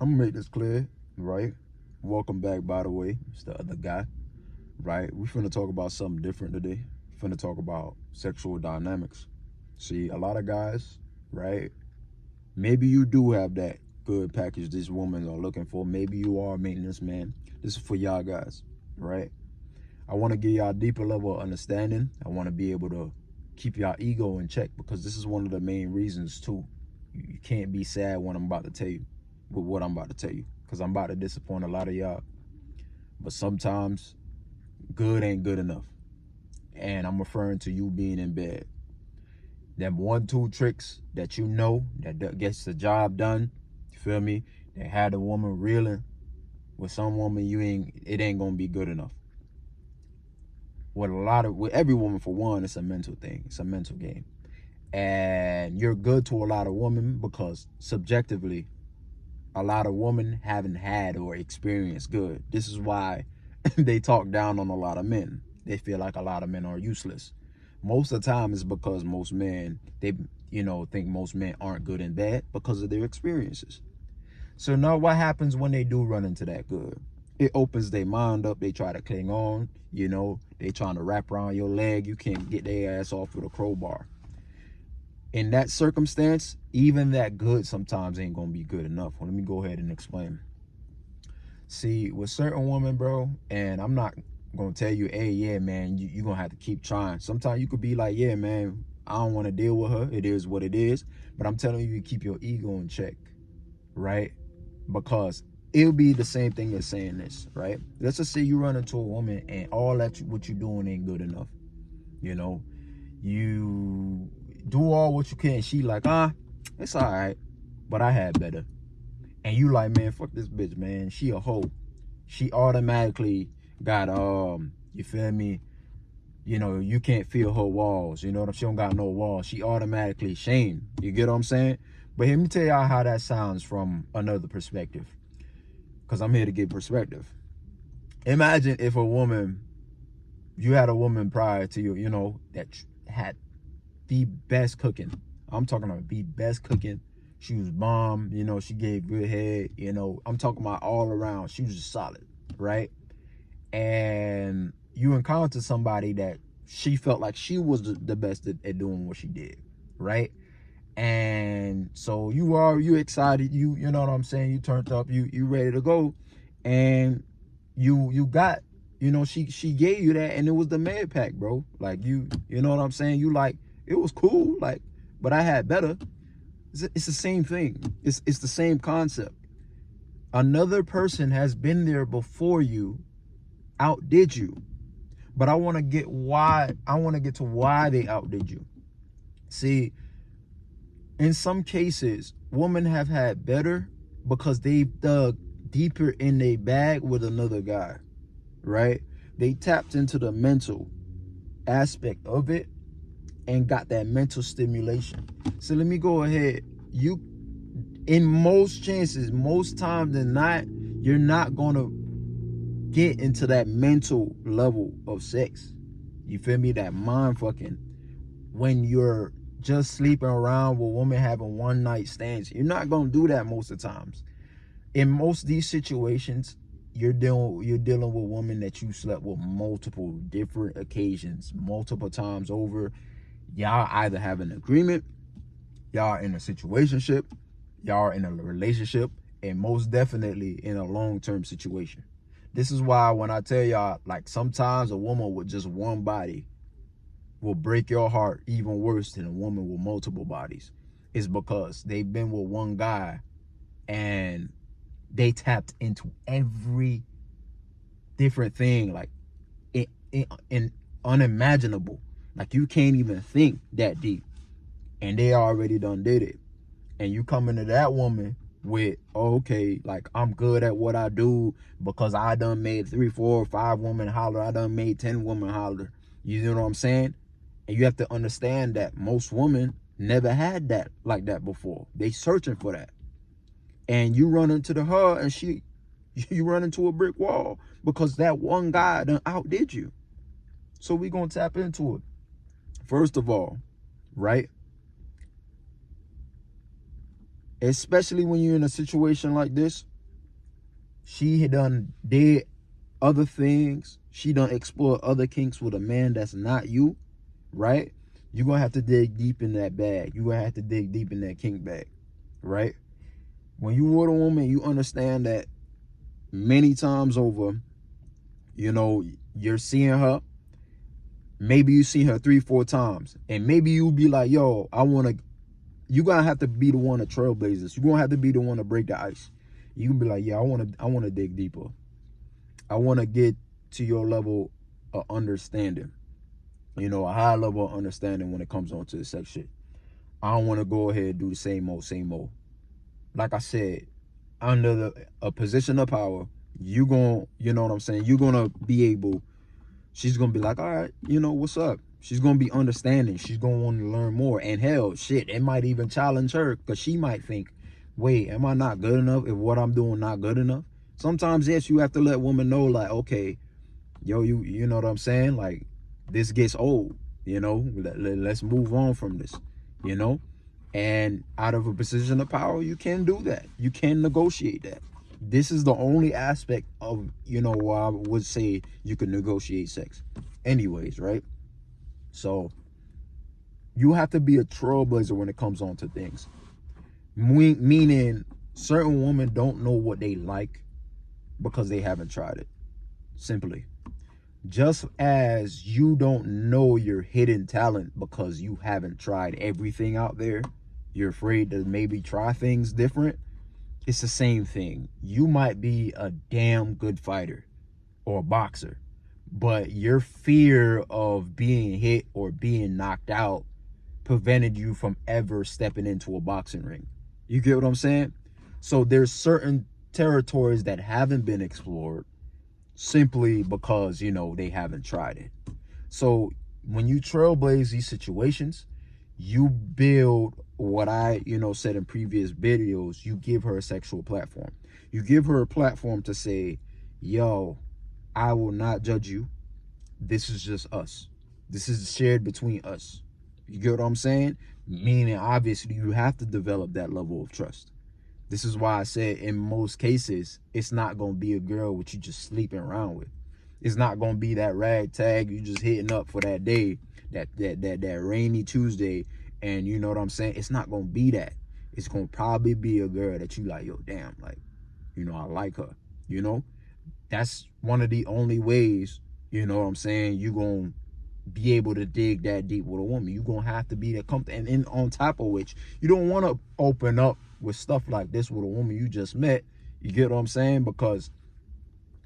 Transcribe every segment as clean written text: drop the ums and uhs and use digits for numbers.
I'm gonna make this clear, right? Welcome back, by the way. It's the other guy, right? We finna talk about something different today. Finna talk about sexual dynamics. See, a lot of guys, right? Maybe you do have that good package these women are looking for. Maybe you are a maintenance man. This is for y'all guys, right? I want to give y'all a deeper level of understanding. I want to be able to keep y'all ego in check, because this is one of the main reasons too. You can't be sad when I'm about to tell you, with what I'm about to tell you, because I'm about to disappoint a lot of y'all. But sometimes good ain't good enough. And I'm referring to you being in bed. Them 1-2 tricks that you know that gets the job done, you feel me? That had a woman reeling. With some woman, it ain't gonna be good enough. With every woman, for one, it's a mental thing. It's a mental game. And you're good to a lot of women because subjectively, a lot of women haven't had or experienced good. This is why they talk down on a lot of men. They feel like a lot of men are useless. Most of the time it's because most men, they think most men aren't good and bad because of their experiences. So now what happens when they do run into that good? It opens their mind up. They try to cling on, they trying to wrap around your leg. You can't get their ass off with a crowbar. In that circumstance, even that good sometimes ain't gonna be good enough. Well, let me go ahead and explain. See, with certain women, bro, and I'm not gonna tell you, hey, yeah, man, you're gonna have to keep trying. Sometimes you could be like, yeah, man, I don't want to deal with her. It is what it is. But I'm telling you, keep your ego in check, right? Because it'll be the same thing as saying this, right? Let's just say you run into a woman and all that what you're doing ain't good enough. You do all what you can. She like, it's all right, but I had better. And you like, man, fuck this bitch, man. She a hoe. She automatically got, you feel me? You can't feel her walls. She don't got no walls. She automatically shamed. You get what I'm saying? But let me tell y'all how that sounds from another perspective, because I'm here to give perspective. Imagine if you had a woman prior to you, that had the best cooking. I'm talking about the best cooking. She was bomb, she gave good head, I'm talking about all around. She was just solid, right? And you encounter somebody that she felt like she was the best at doing what she did, right? And so you excited, you know what I'm saying, you turned up, you ready to go, and you got, she gave you that, and it was the med pack, bro. Like, you know what I'm saying, you like, it was cool, like, but I had better. It's the same thing. It's the same concept. Another person has been there before you, outdid you, but I want to get to why they outdid you. See, in some cases, women have had better because they dug deeper in their bag with another guy, right? They tapped into the mental aspect of it and got that mental stimulation. So let me go ahead. In most chances, most times than not, you're not going to get into that mental level of sex. You feel me? That mind fucking. When you're just sleeping around with women having one night stands, you're not going to do that most of the times. In most of these situations, you're dealing with women that you slept with multiple different occasions, multiple times over. Y'all either have an agreement, y'all in a situationship, y'all are in a relationship, and most definitely in a long-term situation. This is why when I tell y'all, like, sometimes a woman with just one body will break your heart even worse than a woman with multiple bodies. Is because they've been with one guy and they tapped into every different thing, like in unimaginable. Like, you can't even think that deep, and they already done did it. And you come into that woman with, okay, like, I'm good at what I do because I done made 3, 4, 5 women holler. I done made 10 women holler. You know what I'm saying? And you have to understand that most women never had that like that before. They searching for that. And you run into her and you run into a brick wall because that one guy done outdid you. So we gonna tap into it. First of all, right? Especially when you're in a situation like this, She had done did other things. She done explored other kinks with a man that's not you, right? You're gonna have to dig deep in that bag. You're gonna have to dig deep in that kink bag, right? When you with a woman, you understand that many times over, you know, you're seeing her. Maybe you see her 3-4 times, and maybe you'll be like, yo, you're gonna have to be the one to trailblaze this. You're gonna have to be the one to break the ice. You can be like, yeah, I wanna dig deeper. I wanna get to your level of understanding. You know, a high level of understanding when it comes on to the sex shit. I don't wanna go ahead and do the same old. Like I said, under a position of power, you know what I'm saying? You're gonna be able, she's gonna be like, all right, you know, what's up? She's gonna be understanding. She's gonna want to learn more. And hell, shit, it might even challenge her, because she might think, wait, am I not good enough? If what I'm doing not good enough? Sometimes, yes, you have to let women know, like, okay, yo, you know what I'm saying? Like, this gets old, you know? Let's move on from this, you know? And out of a position of power, you can do that. You can negotiate that. This is the only aspect of, you know, where I would say you can negotiate sex. Anyways, right? So you have to be a trailblazer when it comes on to things. Meaning certain women don't know what they like because they haven't tried it. Simply. Just as you don't know your hidden talent because you haven't tried everything out there, you're afraid to maybe try things different. It's the same thing. You might be a damn good fighter or a boxer, but your fear of being hit or being knocked out prevented you from ever stepping into a boxing ring. You get what I'm saying? So there's certain territories that haven't been explored simply because, you know, they haven't tried it. So when you trailblaze these situations, you build what I, you know, said in previous videos. You give her a sexual platform. You give her a platform to say, yo, I will not judge you. This is just us. This is shared between us. You get what I'm saying? Meaning, obviously, you have to develop that level of trust. This is why I said in most cases, it's not going to be a girl which you just sleeping around with. It's not going to be that ragtag you just hitting up for that day, that rainy Tuesday. And you know what I'm saying? It's not going to be that. It's going to probably be a girl that you like, yo, damn, like, you know, I like her. You know? That's one of the only ways, you know what I'm saying, you're going to be able to dig that deep with a woman. You're going to have to be that comfortable. And on top of which, you don't want to open up with stuff like this with a woman you just met. You get what I'm saying? Because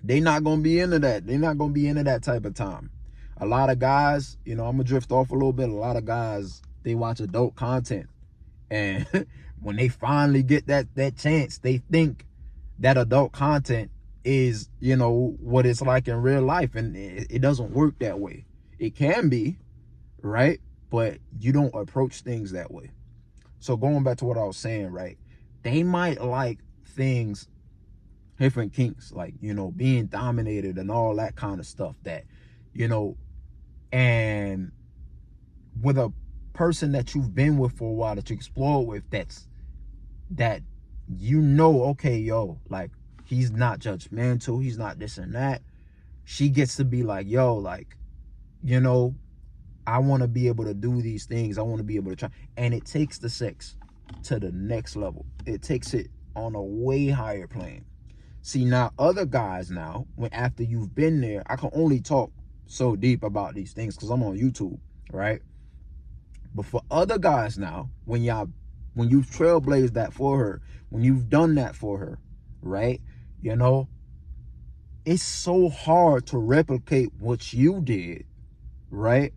they not going to be into that. They're not going to be into that type of time. A lot of guys, you know, I'm going to drift off a little bit. A lot of guys, they watch adult content. And when they finally get that chance, they think that adult content is, you know, what it's like in real life. And it doesn't work that way. It can be, right? But you don't approach things that way. So going back to what I was saying, right? They might like things, different kinks, like, you know, being dominated and all that kind of stuff that, you know, and with a person that you've been with for a while, that you explore with, that you know, okay, yo, like, he's not judgmental, he's not this and that. She gets to be like, yo, like, you know, I want to be able to do these things. I want to be able to try. And it takes the sex to the next level. It takes it on a way higher plane. See, now other guys now, when after you've been there, I can only talk so deep about these things because I'm on YouTube, right? But for other guys now, when you've trailblazed that for her, when you've done that for her, right? You know, it's so hard to replicate what you did, right?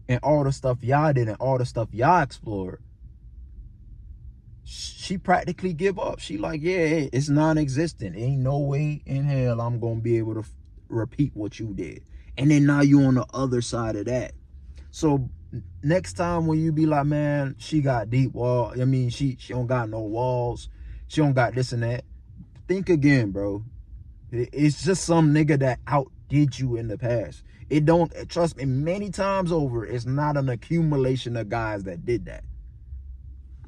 And all the stuff y'all did and all the stuff y'all explored. She practically give up. She like, yeah, it's non-existent. Ain't no way in hell I'm gonna be able to repeat what you did. And then now you on the other side of that. So next time when you be like, man, she got deep wall, I mean, she don't got no walls, she don't got this and that, think again, bro. It's just some nigga that outdid you in the past. It don't, trust me, many times over, it's not an accumulation of guys that did that.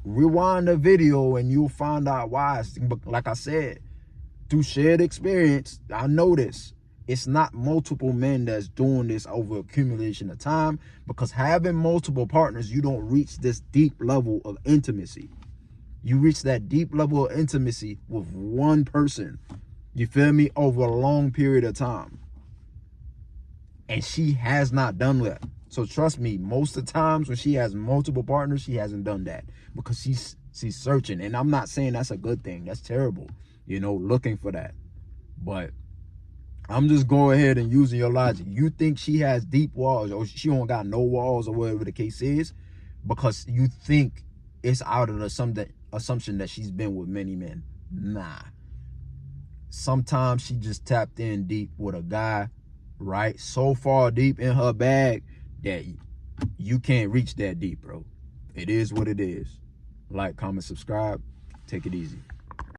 Rewind the video and you'll find out why. Like I said, through shared experience, I know this. It's not multiple men that's doing this over accumulation of time, because having multiple partners, you don't reach this deep level of intimacy. You reach that deep level of intimacy with one person, you feel me, over a long period of time. And she has not done that. So trust me, most of the times when she has multiple partners, she hasn't done that, because she's searching. And I'm not saying that's a good thing. That's terrible, you know, looking for that. But I'm just going ahead and using your logic. You think she has deep walls, or she don't got no walls, or whatever the case is, because you think it's out of the assumption that she's been with many men. Nah. Sometimes she just tapped in deep with a guy, right? So far deep in her bag that you can't reach that deep, bro. It is what it is. Like, comment, subscribe. Take it easy.